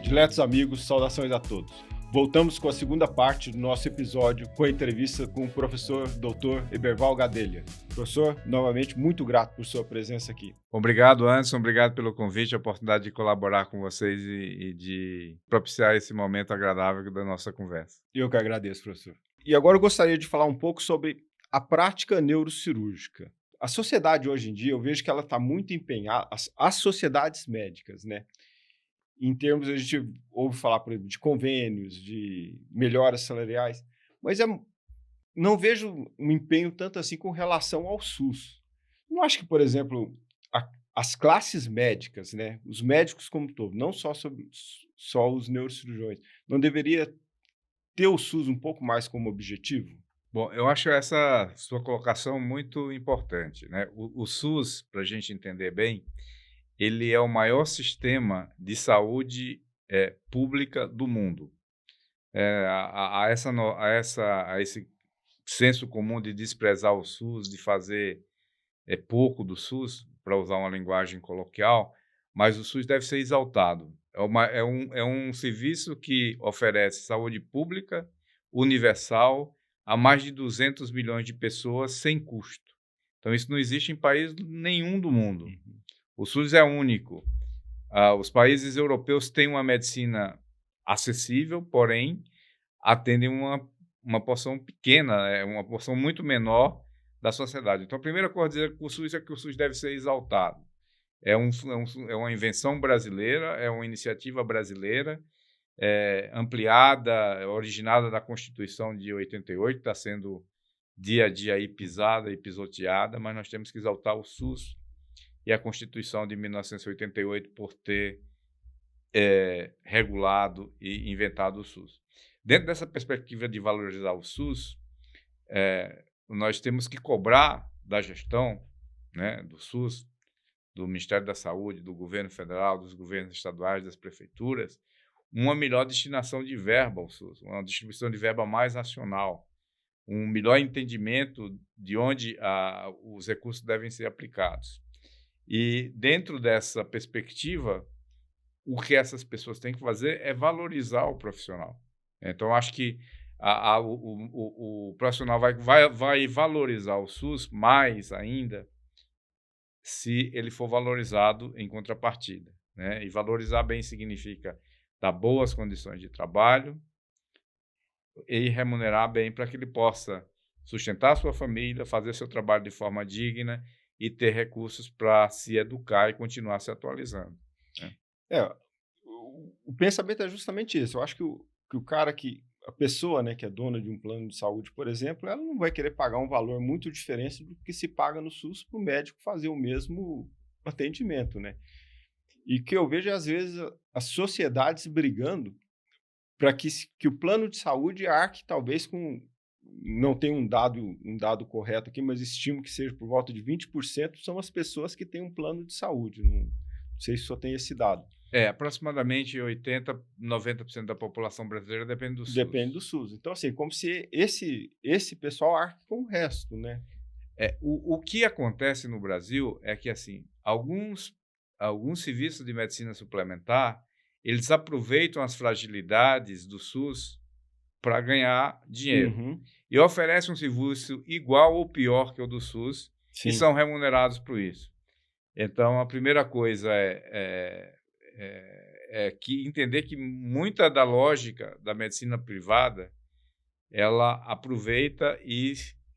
Diletos amigos, saudações a todos. Voltamos com a segunda parte do nosso episódio com a entrevista com o professor Dr. Eberval Gadelha. Professor, novamente, muito grato por sua presença aqui. Obrigado, Anderson. Obrigado pelo convite, a oportunidade de colaborar com vocês e de propiciar esse momento agradável da nossa conversa. Eu que agradeço, professor. E agora eu gostaria de falar um pouco sobre a prática neurocirúrgica. A sociedade hoje em dia, eu vejo que ela está muito empenhada, as sociedades médicas, né? Em termos, a gente ouve falar, por exemplo, de convênios, de melhoras salariais, mas não vejo um empenho tanto assim com relação ao SUS. Não acho que, por exemplo, as classes médicas, né, os médicos como um todo, não só os neurocirurgiões, não deveria ter o SUS um pouco mais como objetivo? Bom, eu acho essa sua colocação muito importante, né? O SUS, para a gente entender bem, ele é o maior sistema de saúde pública do mundo. A esse senso comum de desprezar o SUS, de fazer pouco do SUS, para usar uma linguagem coloquial, mas o SUS deve ser exaltado. É um serviço que oferece saúde pública, universal, a mais de 200 milhões de pessoas sem custo. Então, isso não existe em país nenhum do mundo. O SUS é único. Os países europeus têm uma medicina acessível, porém, atendem uma porção pequena, uma porção muito menor da sociedade. Então, a primeira coisa a dizer que o SUS é que o SUS deve ser exaltado. É uma invenção brasileira, é uma iniciativa brasileira, ampliada, originada da Constituição de 88, está sendo dia a dia aí pisada e pisoteada, mas nós temos que exaltar o SUS e a Constituição de 1988 por ter regulado e inventado o SUS. Dentro dessa perspectiva de valorizar o SUS, nós temos que cobrar da gestão, né, do SUS, do Ministério da Saúde, do governo federal, dos governos estaduais, das prefeituras, uma melhor destinação de verba ao SUS, uma distribuição de verba mais racional, um melhor entendimento de onde os recursos devem ser aplicados. E, dentro dessa perspectiva, o que essas pessoas têm que fazer é valorizar o profissional. Então, acho que o profissional vai valorizar o SUS mais ainda se ele for valorizado em contrapartida, né? E valorizar bem significa dar boas condições de trabalho e remunerar bem para que ele possa sustentar a sua família, fazer seu trabalho de forma digna e ter recursos para se educar e continuar se atualizando, né? O pensamento é justamente isso. Eu acho que a pessoa, né, que é dona de um plano de saúde, por exemplo, ela não vai querer pagar um valor muito diferente do que se paga no SUS para o médico fazer o mesmo atendimento, né? E que eu vejo, às vezes, as sociedades brigando para que o plano de saúde arque, talvez, não tem um dado correto aqui, mas estimo que seja por volta de 20% são as pessoas que têm um plano de saúde. Não sei se só tem esse dado. Aproximadamente 80%, 90% da população brasileira depende do SUS. Depende do SUS. Então, assim, como se esse pessoal arque com o resto, né? O que acontece no Brasil é que, assim, alguns serviços de medicina suplementar, eles aproveitam as fragilidades do SUS para ganhar dinheiro. Uhum. E oferecem um serviço igual ou pior que o do SUS Sim. e são remunerados por isso. Então, a primeira coisa é que entender que muita da lógica da medicina privada, ela aproveita e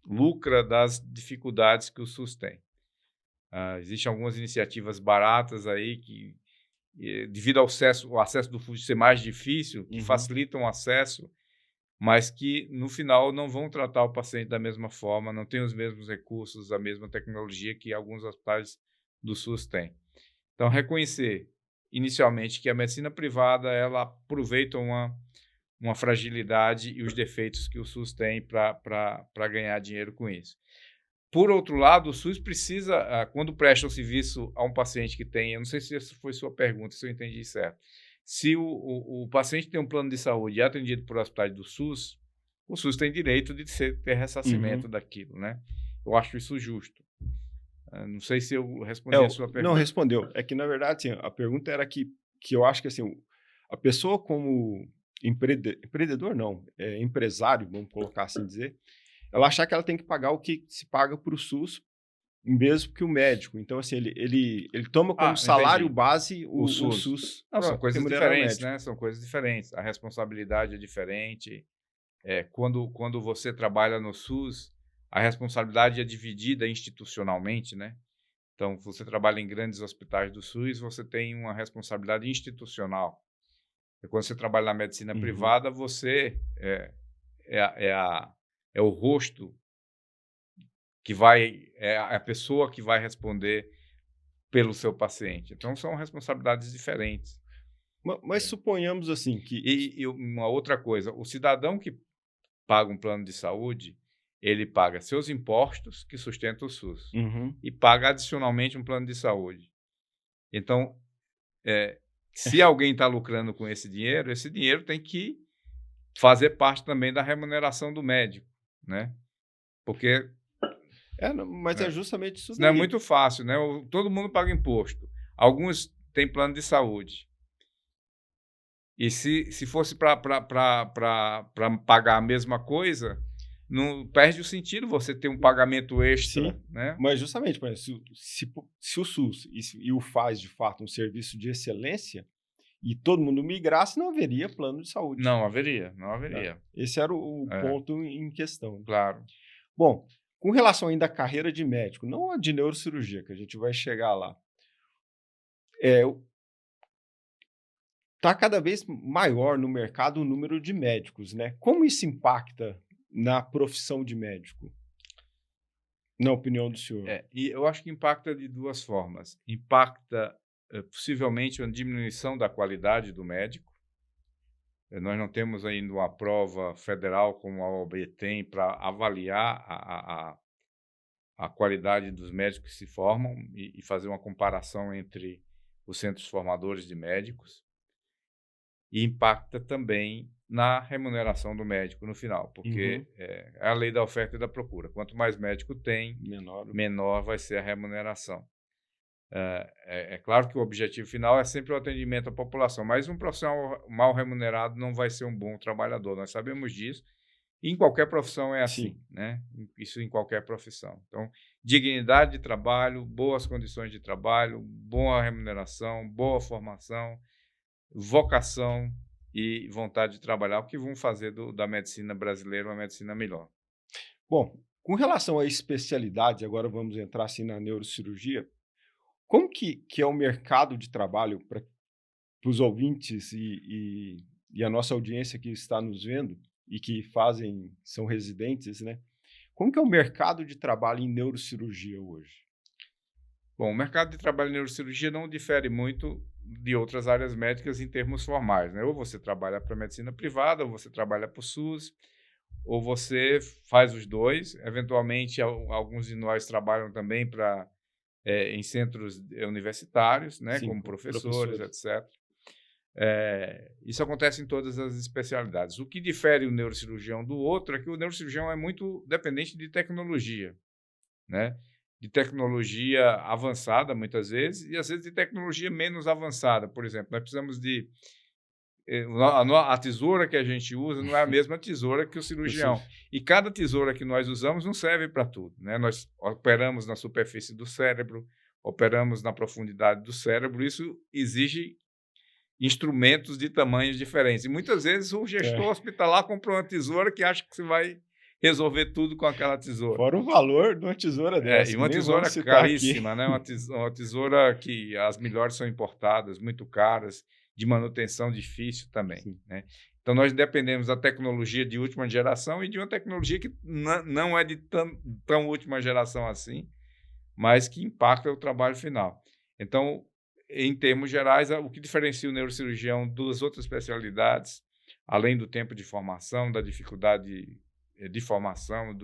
lucra das dificuldades que o SUS tem. Existem algumas iniciativas baratas aí que, devido ao acesso do SUS ser mais difícil, que facilitam o acesso, mas que, no final, não vão tratar o paciente da mesma forma, não têm os mesmos recursos, a mesma tecnologia que alguns hospitais do SUS têm. Então, reconhecer, inicialmente, que a medicina privada ela aproveita uma fragilidade e os defeitos que o SUS tem para ganhar dinheiro com isso. Por outro lado, o SUS precisa, quando presta o serviço a um paciente que tem, eu não sei se essa foi sua pergunta, se eu entendi certo, se o paciente tem um plano de saúde e é atendido por hospitais do SUS, o SUS tem direito de ter ressarcimento daquilo, né? Eu acho isso justo. Não sei se eu respondi a sua pergunta. Não respondeu. É que, na verdade, assim, a pergunta era que eu acho que, assim, a pessoa como empreendedor não, empresário, vamos colocar assim dizer, ela achar que ela tem que pagar o que se paga para o SUS, mesmo que o médico. Então, assim, ele toma como salário Entendi. base O o SUS. SUS Não, são para coisas remunerar o diferentes, médico. né? São coisas diferentes. A responsabilidade é diferente. Quando você trabalha no SUS, a responsabilidade é dividida institucionalmente, né? Então, você trabalha em grandes hospitais do SUS, você tem uma responsabilidade institucional. E quando você trabalha na medicina Uhum. privada, você é, a- é, a- é o rosto que vai, é a pessoa que vai responder pelo seu paciente. Então, são responsabilidades diferentes. Mas suponhamos assim E uma outra coisa, o cidadão que paga um plano de saúde, ele paga seus impostos que sustentam o SUS Uhum. e paga adicionalmente um plano de saúde. Então, se alguém está lucrando com esse dinheiro tem que fazer parte também da remuneração do médico, né? Porque Não, mas é é, justamente isso senão é daí. muito fácil, né? Todo mundo paga imposto. Alguns têm plano de saúde. E se fosse para pagar a mesma coisa, não perde o sentido você ter um pagamento extra, Sim, né? mas justamente, por exemplo, se o SUS e o faz de fato um serviço de excelência e todo mundo migrasse, não haveria plano de saúde, Não haveria, não né? haveria. Esse era o É, ponto em questão, né? claro. Bom, com relação ainda à carreira de médico, não a de neurocirurgia, que a gente vai chegar lá, é, está cada vez maior no mercado o número de médicos, né? Como isso impacta na profissão de médico, na opinião do senhor? E eu acho que impacta de duas formas. Impacta, possivelmente, uma diminuição da qualidade do médico. Nós não temos ainda uma prova federal como a OAB tem para avaliar a qualidade dos médicos que se formam e fazer uma comparação entre os centros formadores de médicos. E impacta também na remuneração do médico no final, Uhum. porque é a lei da oferta e da procura. Quanto mais médico tem, Menor. menor vai ser a remuneração. É claro que o objetivo final é sempre o atendimento à população, mas um profissional mal remunerado não vai ser um bom trabalhador. Nós sabemos disso. E em qualquer profissão é Sim. assim, né? Isso em qualquer profissão. Então, dignidade de trabalho, boas condições de trabalho, boa remuneração, boa formação, vocação e vontade de trabalhar, o que vão fazer da medicina brasileira uma medicina melhor. Bom, com relação à especialidade, agora vamos entrar assim na neurocirurgia. Como que é o mercado de trabalho para os ouvintes e a nossa audiência que está nos vendo e que são residentes, né? Como que é o mercado de trabalho em neurocirurgia hoje? Bom, o mercado de trabalho em neurocirurgia não difere muito de outras áreas médicas em termos formais, né? Ou você trabalha para medicina privada, ou você trabalha para o SUS, ou você faz os dois. Eventualmente, alguns de nós trabalham também em centros universitários, né, Sim, como professores, professores. etc. Isso acontece em todas as especialidades. O que difere o neurocirurgião do outro é que o neurocirurgião é muito dependente de tecnologia, né? De tecnologia avançada, muitas vezes, e às vezes de tecnologia menos avançada. Por exemplo, nós precisamos de. A tesoura que a gente usa não é a mesma tesoura que o Eu sou- cirurgião. E cada tesoura que nós usamos não serve para tudo, né? Nós operamos na superfície do cérebro, operamos na profundidade do cérebro, isso exige instrumentos de tamanhos diferentes. E muitas vezes o gestor É. hospitalar comprou uma tesoura que acha que você vai resolver tudo com aquela tesoura. Fora o valor de uma tesoura E dessa, que uma nem tesoura vamos citar aqui. caríssima, né? Uma tesoura que as melhores são importadas, muito caras, de manutenção difícil também, Sim. né? Então, nós dependemos da tecnologia de última geração e de uma tecnologia que não é de tão última geração assim, mas que impacta o trabalho final. Então, em termos gerais, o que diferencia o neurocirurgião das outras especialidades, além do tempo de formação, da dificuldade de formação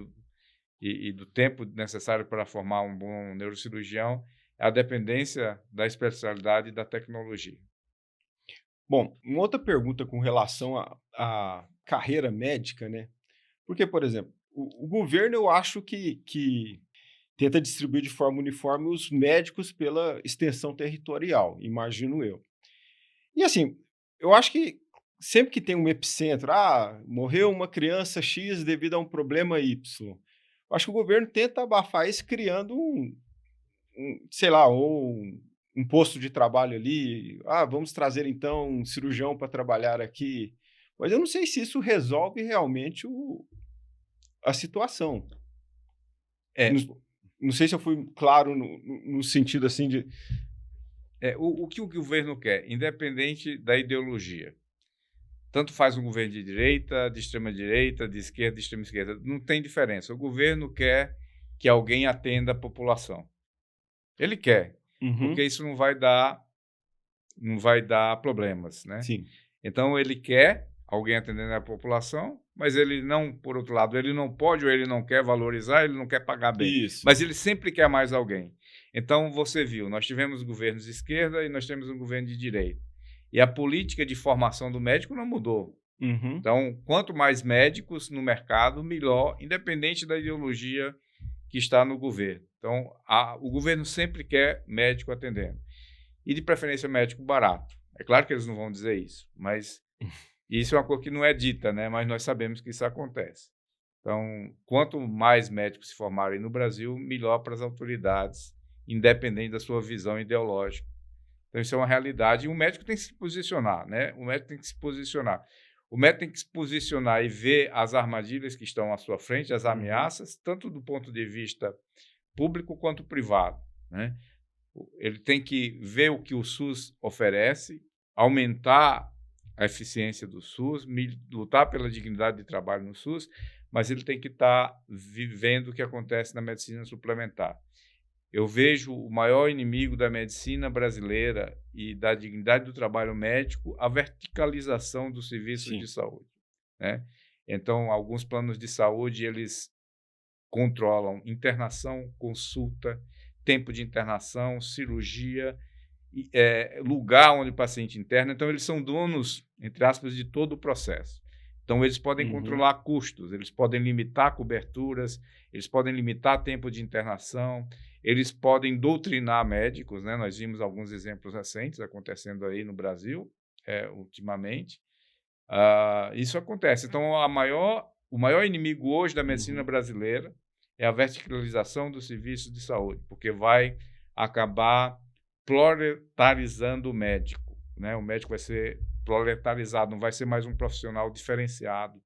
e do tempo necessário para formar um bom neurocirurgião, é a dependência da especialidade e da tecnologia. Bom, uma outra pergunta com relação à carreira médica, né? Porque, por exemplo, o governo eu acho que tenta distribuir de forma uniforme os médicos pela extensão territorial, imagino eu. E assim, eu acho que sempre que tem um epicentro, morreu uma criança X devido a um problema Y. Eu acho que o governo tenta abafar isso criando sei lá, ou um posto de trabalho ali. Vamos trazer então um cirurgião para trabalhar aqui. Mas eu não sei se isso resolve realmente a situação. É, Não, não sei se eu fui claro no sentido assim de. o que o governo quer, independente da ideologia. Tanto faz um governo de direita, de extrema-direita, de esquerda, de extrema-esquerda. Não tem diferença. O governo quer que alguém atenda a população. Ele quer, porque Uhum, isso não vai dar problemas, né? sim. Então ele quer alguém atendendo a população, mas ele não, por outro lado, ele não pode ou ele não quer valorizar, ele não quer pagar bem, Isso. mas ele sempre quer mais alguém. Então você viu, nós tivemos governos de esquerda e nós temos um governo de direita. E a política de formação do médico não mudou. Uhum, Então, quanto mais médicos no mercado, melhor, independente da ideologia que está no governo. Então, o governo sempre quer médico atendendo. E, de preferência, médico barato. É claro que eles não vão dizer isso, mas isso é uma coisa que não é dita, né? Mas nós sabemos que isso acontece. Então, quanto mais médicos se formarem no Brasil, melhor para as autoridades, independente da sua visão ideológica. Então, isso é uma realidade e o médico tem que se posicionar, né? O médico tem que se posicionar. O médico tem que se posicionar e ver as armadilhas que estão à sua frente, as uhum, ameaças, tanto do ponto de vista público quanto privado, né? Ele tem que ver o que o SUS oferece, aumentar a eficiência do SUS, lutar pela dignidade de trabalho no SUS, mas ele tem que estar vivendo o que acontece na medicina suplementar. Eu vejo o maior inimigo da medicina brasileira e da dignidade do trabalho médico, a verticalização dos serviços de sim. saúde, né? Então, alguns planos de saúde, eles controlam internação, consulta, tempo de internação, cirurgia, lugar onde o paciente interna. Então, eles são donos, entre aspas, de todo o processo. Então, eles podem Uhum, controlar custos, eles podem limitar coberturas, eles podem limitar tempo de internação, eles podem doutrinar médicos, né? Nós vimos alguns exemplos recentes acontecendo aí no Brasil, ultimamente. Isso acontece. Então, o maior inimigo hoje da medicina uhum. brasileira é a verticalização do serviço de saúde, porque vai acabar proletarizando o médico, né? O médico vai ser proletarizado, não vai ser mais um profissional diferenciado.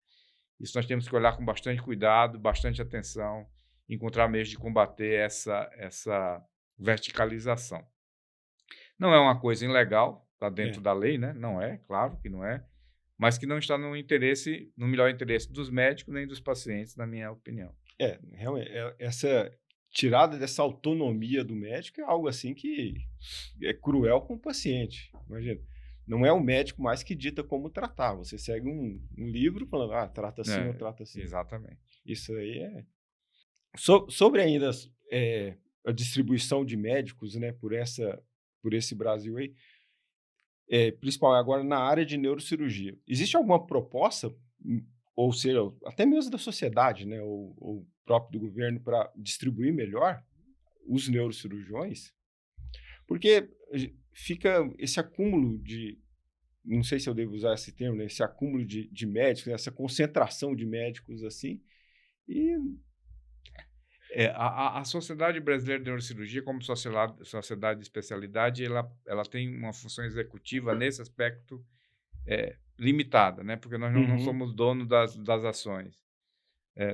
Isso nós temos que olhar com bastante cuidado, bastante atenção, encontrar meios de combater essa verticalização. Não é uma coisa ilegal, está dentro É, da lei, né? Não é, claro que não é, mas que não está no melhor interesse dos médicos nem dos pacientes, na minha opinião. realmente, essa tirada dessa autonomia do médico é algo assim que é cruel com o paciente. Imagina, não é o médico mais que dita como tratar. Você segue um livro falando, trata assim ou É, trata assim. exatamente. Isso aí é. Sobre ainda a distribuição de médicos, né, por esse Brasil aí, principalmente agora na área de neurocirurgia. Existe alguma proposta, ou seja, até mesmo da sociedade, né, ou próprio do governo, para distribuir melhor os neurocirurgiões? Porque fica esse acúmulo de, não sei se eu devo usar esse termo, né, esse acúmulo de médicos, né, essa concentração de médicos assim, e A Sociedade Brasileira de Neurocirurgia, como sociedade de especialidade, ela tem uma função executiva nesse aspecto limitada, né? Porque nós não uhum, somos donos das ações.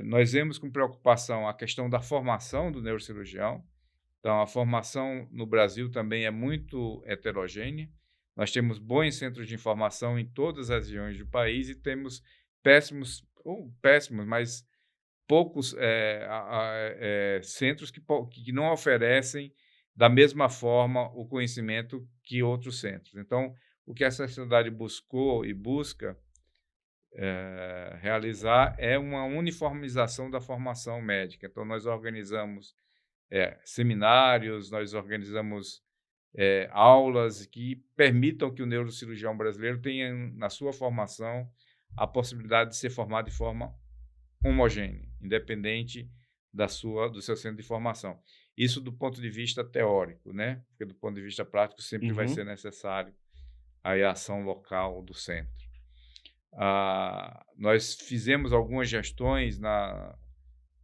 Nós vemos com preocupação a questão da formação do neurocirurgião. Então, a formação no Brasil também é muito heterogênea. Nós temos bons centros de informação em todas as regiões do país e temos péssimos, mas poucos centros que não oferecem da mesma forma o conhecimento que outros centros. Então, o que essa sociedade buscou e busca realizar é uma uniformização da formação médica. Então, nós organizamos seminários, nós organizamos aulas que permitam que o neurocirurgião brasileiro tenha na sua formação a possibilidade de ser formado de forma homogênea, independente do seu centro de formação. Isso do ponto de vista teórico, né? Porque do ponto de vista prático sempre vai ser uhum. necessário aí a ação local do centro. Nós fizemos algumas gestões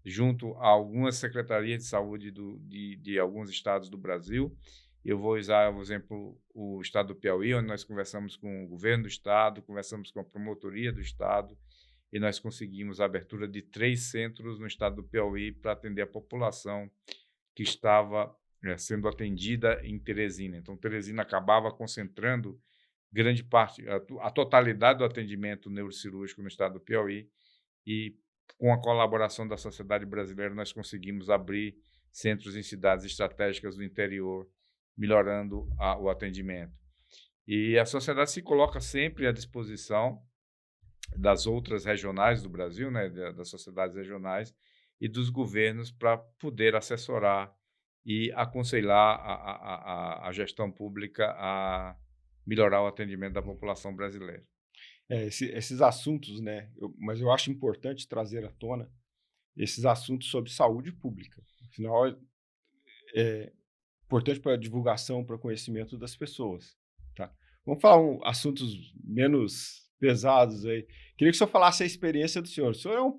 junto a algumas secretarias de saúde de alguns estados do Brasil. Eu vou usar, por exemplo, o estado do Piauí, onde nós conversamos com o governo do estado, conversamos com a promotoria do estado, e nós conseguimos a abertura de 3 centros no estado do Piauí para atender a população que estava sendo atendida em Teresina. Então, Teresina acabava concentrando grande parte, a totalidade do atendimento neurocirúrgico no estado do Piauí, e com a colaboração da Sociedade Brasileira nós conseguimos abrir centros em cidades estratégicas do interior, melhorando o atendimento. E a sociedade se coloca sempre à disposição das outras regionais do Brasil, né, das sociedades regionais e dos governos, para poder assessorar e aconselhar a gestão pública a melhorar o atendimento da população brasileira. Esses assuntos, né? Mas eu acho importante trazer à tona esses assuntos sobre saúde pública. Afinal, é importante para a divulgação, para o conhecimento das pessoas, tá? Vamos falar assuntos menos pesados aí. Queria que o senhor falasse a experiência do senhor. O senhor é um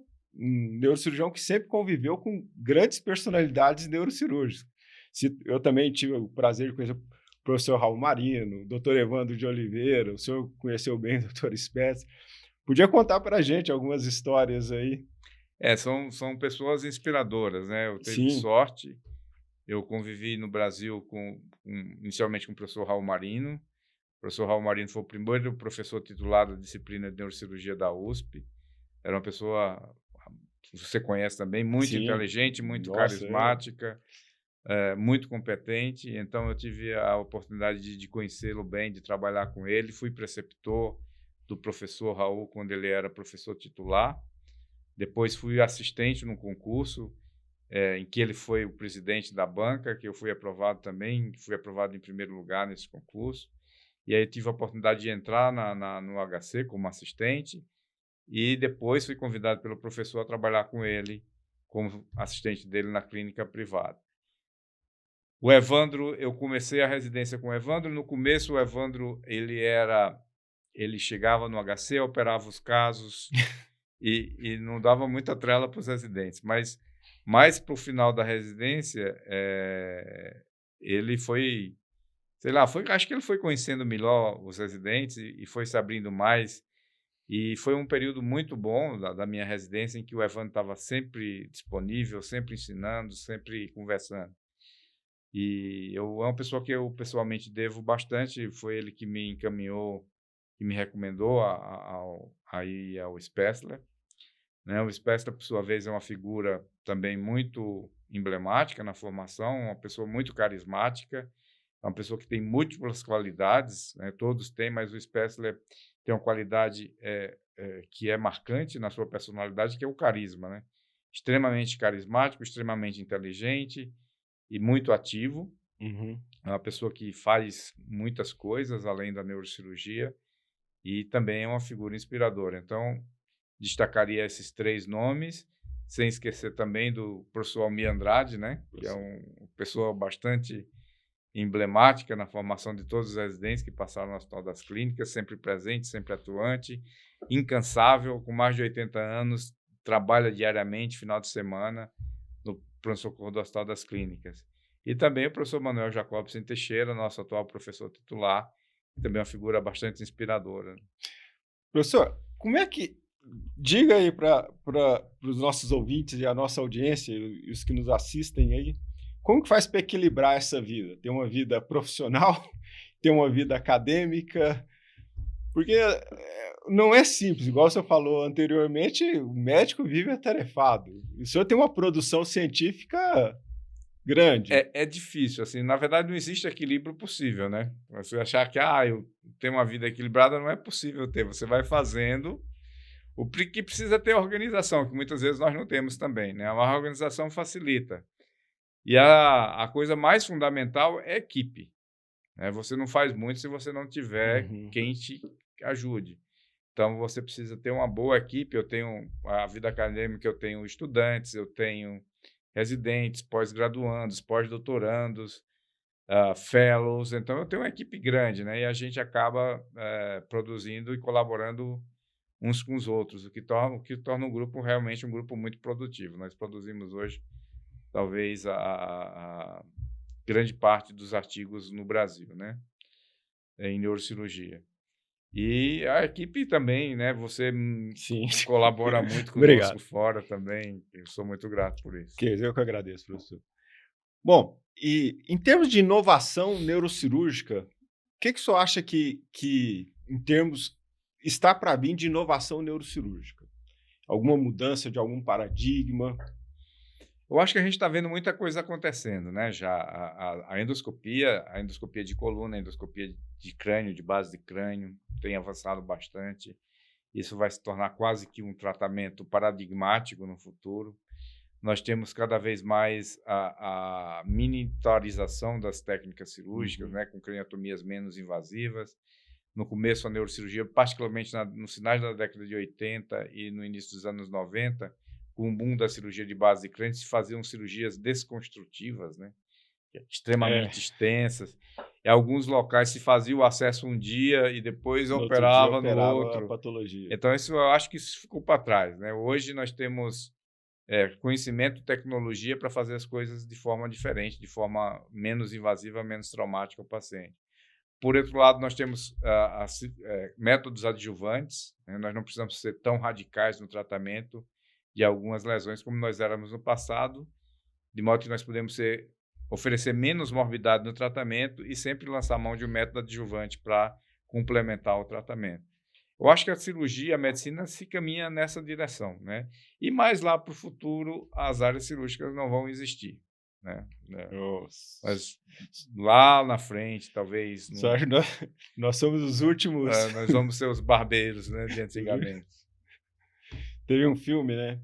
neurocirurgião que sempre conviveu com grandes personalidades neurocirúrgicas. Eu também tive o prazer de conhecer o professor Raul Marino, o doutor Evandro de Oliveira, o senhor conheceu bem o doutor Spetz. Podia contar para a gente algumas histórias aí? São pessoas inspiradoras, né? Eu tive Sim. sorte, eu convivi no Brasil inicialmente com o professor Raul Marino. O professor Raul Marino foi o primeiro professor titular da disciplina de neurocirurgia da USP. Era uma pessoa que você conhece também, muito Sim. inteligente, muito Nossa, carismática, muito competente. Então, eu tive a oportunidade de conhecê-lo bem, de trabalhar com ele. Fui preceptor do professor Raul quando ele era professor titular. Depois fui assistente num concurso em que ele foi o presidente da banca, que eu fui aprovado também, fui aprovado em primeiro lugar nesse concurso. E aí tive a oportunidade de entrar no HC como assistente, e depois fui convidado pelo professor a trabalhar com ele como assistente dele na clínica privada. O Evandro, eu comecei a residência com o Evandro. No começo, o Evandro, ele chegava no HC, operava os casos e não dava muita trela para os residentes, mas mais para o final da residência, ele foi, sei lá, acho que ele foi conhecendo melhor os residentes e foi se abrindo mais. E foi um período muito bom da minha residência, em que o Evandro estava sempre disponível, sempre ensinando, sempre conversando. E é uma pessoa que eu pessoalmente devo bastante. Foi ele que me encaminhou, que me recomendou a ir ao Spessler, né? O Spessler, por sua vez, é uma figura também muito emblemática na formação, uma pessoa muito carismática, é uma pessoa que tem múltiplas qualidades, né? Todos têm, mas o Spessler tem uma qualidade que é marcante na sua personalidade, que é o carisma, né? Extremamente carismático, extremamente inteligente e muito ativo. Uhum. É uma pessoa que faz muitas coisas além da neurocirurgia e também é uma figura inspiradora. Então, destacaria esses 3 nomes, sem esquecer também do professor Almir Andrade, né? Que é uma pessoa bastante emblemática na formação de todos os residentes que passaram no Hospital das Clínicas, sempre presente, sempre atuante, incansável, com mais de 80 anos, trabalha diariamente, final de semana, no pronto-socorro do Hospital das Clínicas. E também o professor Manuel Jacobson Teixeira, nosso atual professor titular, também é uma figura bastante inspiradora. Professor, como é que... Diga aí para os nossos ouvintes e a nossa audiência e os que nos assistem aí, como que faz para equilibrar essa vida? Ter uma vida profissional, ter uma vida acadêmica, porque não é simples, igual você falou anteriormente, o médico vive atarefado. E o senhor tem uma produção científica grande. É difícil, assim, na verdade não existe equilíbrio possível, né? Você achar que eu tenho uma vida equilibrada, não é possível ter. Você vai fazendo. O que precisa ter organização, que muitas vezes nós não temos também, né? Uma organização facilita. E a coisa mais fundamental é equipe, né? Você não faz muito se você não tiver quem te ajude. Então, você precisa ter uma boa equipe. Eu tenho a vida acadêmica, eu tenho estudantes, eu tenho residentes, pós-graduandos, pós-doutorandos, fellows. Então, eu tenho uma equipe grande, né? E a gente acaba produzindo e colaborando uns com os outros, o que torna o grupo realmente um grupo muito produtivo. Nós produzimos hoje, talvez, a grande parte dos artigos no Brasil, né? Em neurocirurgia. E a equipe também, né? Você Sim. colabora muito conosco Obrigado. fora também. Eu sou muito grato por isso. Eu que agradeço, professor. Bom, e em termos de inovação neurocirúrgica, o que o senhor acha que em termos, está para vir de inovação neurocirúrgica? Alguma mudança de algum paradigma? Eu acho que a gente está vendo muita coisa acontecendo, né? Já a endoscopia de coluna, a endoscopia de crânio, de base de crânio, tem avançado bastante. Isso vai se tornar quase que um tratamento paradigmático no futuro. Nós temos cada vez mais a miniaturização das técnicas cirúrgicas, né? Com craniotomias menos invasivas. No começo, a neurocirurgia, particularmente nos finais da década de 80 e no início dos anos 90, com o boom da cirurgia de base de crânio, se faziam cirurgias desconstrutivas, né? É, Extremamente extensas. Em alguns locais se fazia o acesso um dia e depois no outro dia operava no operava a outro. patologia. Então, eu acho que isso ficou para trás, né? Hoje nós temos conhecimento e tecnologia para fazer as coisas de forma diferente, de forma menos invasiva, menos traumática ao paciente. Por outro lado, nós temos métodos adjuvantes, né? Nós não precisamos ser tão radicais no tratamento de algumas lesões como nós éramos no passado, de modo que nós podemos oferecer menos morbidade no tratamento e sempre lançar mão de um método adjuvante para complementar o tratamento. Eu acho que a cirurgia, a medicina se caminha nessa direção, né? E mais lá para o futuro, as áreas cirúrgicas não vão existir, né? Nossa. Mas lá na frente, talvez, Só acho que nós somos os últimos. nós vamos ser os barbeiros, né, de antigamente. Teve um filme, né?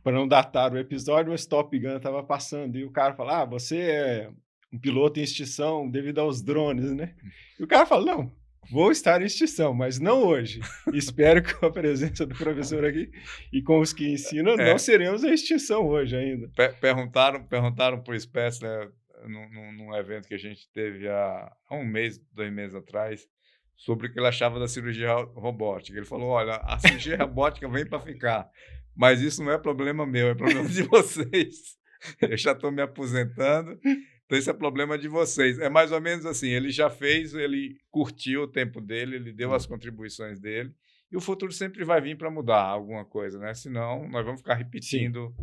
Para não datar o episódio, mas Top Gun estava passando e o cara fala: "Ah, você é um piloto em extinção devido aos drones, né?" E o cara fala: "Não, vou estar em extinção, mas não hoje. Espero que com a presença do professor aqui e com os que ensinam, não É, seremos em extinção hoje ainda." perguntaram para o Spence, né, num evento que a gente teve há 1 mês, 2 meses atrás, sobre o que ele achava da cirurgia robótica. Ele falou: olha, a cirurgia robótica vem para ficar, mas isso não é problema meu, é problema de vocês. Eu já estou me aposentando, então isso é problema de vocês. É mais ou menos assim, ele já fez, ele curtiu o tempo dele, ele deu as contribuições dele, e o futuro sempre vai vir para mudar alguma coisa, né? Senão nós vamos ficar Sim, repetindo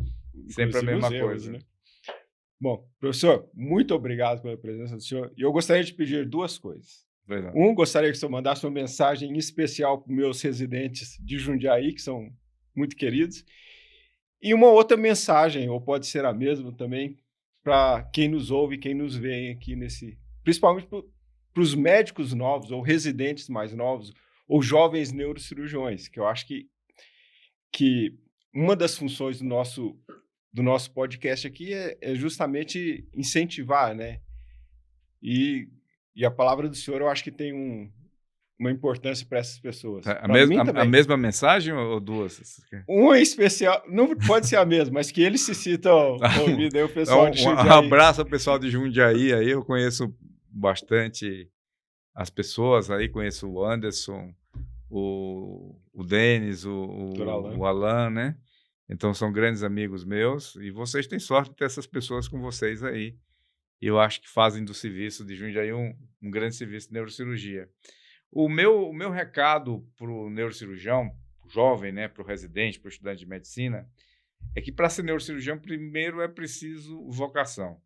sempre a inclusive os mesma erros, coisa. né? Bom, professor, muito obrigado pela presença do senhor. E eu gostaria de pedir duas coisas. Pois é. Gostaria que o senhor mandasse uma mensagem especial para os meus residentes de Jundiaí, que são muito queridos, e uma outra mensagem, ou pode ser a mesma também, para quem nos ouve, quem nos vê aqui principalmente para os médicos novos, ou residentes mais novos, ou jovens neurocirurgiões, que eu acho que uma das funções do nosso podcast aqui é justamente incentivar, né? E a palavra do senhor eu acho que tem uma importância para essas pessoas. A, Para mes mim a também. mesma mensagem ou duas? Uma em especial, não pode ser a mesma, mas que eles se citam ouvindo aí o pessoal de Um Jundiaí. abraço ao pessoal de Jundiaí aí, eu conheço bastante as pessoas aí, conheço o Anderson, o Denis, Doutor Alan. o Alan, né? Então são grandes amigos meus e vocês têm sorte de ter essas pessoas com vocês aí. E eu acho que fazem do serviço de Jundiaí um grande serviço de neurocirurgia. O meu recado para o neurocirurgião, pro jovem, né, para o residente, para o estudante de medicina, é que para ser neurocirurgião, primeiro é preciso vocação.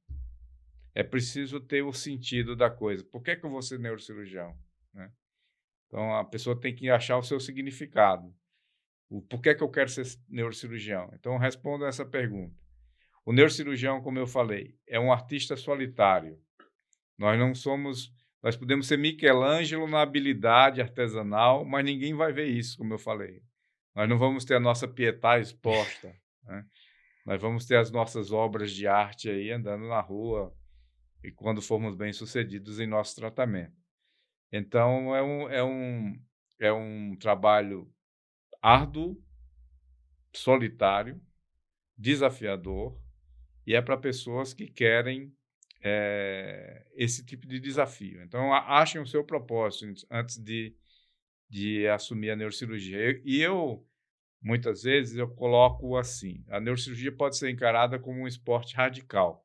É preciso ter o sentido da coisa. Por que eu vou ser neurocirurgião? Né? Então, a pessoa tem que achar o seu significado. Por que eu quero ser neurocirurgião? Então, responda essa pergunta. O neurocirurgião, como eu falei, é um artista solitário. Nós podemos ser Michelangelo na habilidade artesanal, mas ninguém vai ver isso, como eu falei. Nós não vamos ter a nossa Pietà exposta, né? Nós vamos ter as nossas obras de arte aí andando na rua e quando formos bem-sucedidos em nosso tratamento. Então, é um trabalho árduo, solitário, desafiador, e é para pessoas que querem esse tipo de desafio. Então, achem o seu propósito antes de assumir a neurocirurgia. Muitas vezes, eu coloco assim, a neurocirurgia pode ser encarada como um esporte radical,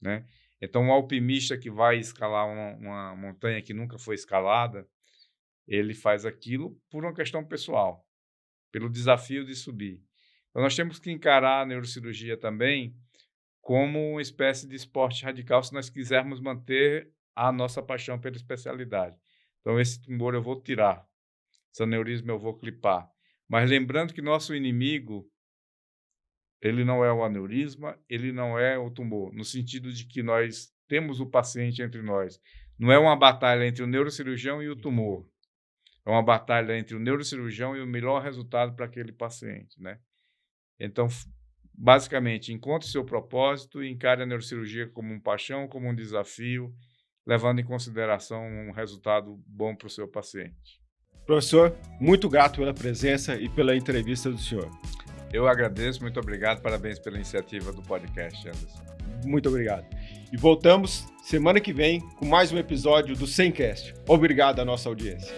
né? Então, um alpinista que vai escalar uma montanha que nunca foi escalada, ele faz aquilo por uma questão pessoal, pelo desafio de subir. Então, nós temos que encarar a neurocirurgia também como uma espécie de esporte radical se nós quisermos manter a nossa paixão pela especialidade. Então, esse tumor eu vou tirar, esse aneurisma eu vou clipar. Mas lembrando que nosso inimigo, ele não é o aneurisma, ele não é o tumor, no sentido de que nós temos o paciente entre nós. Não é uma batalha entre o neurocirurgião e o tumor. É uma batalha entre o neurocirurgião e o melhor resultado para aquele paciente, né? Então, basicamente, encontre seu propósito e encare a neurocirurgia como uma paixão, como um desafio, levando em consideração um resultado bom para o seu paciente. Professor, muito grato pela presença e pela entrevista do senhor. Eu agradeço, muito obrigado, parabéns pela iniciativa do podcast, Anderson. Muito obrigado. E voltamos semana que vem com mais um episódio do Semcast. Obrigado à nossa audiência.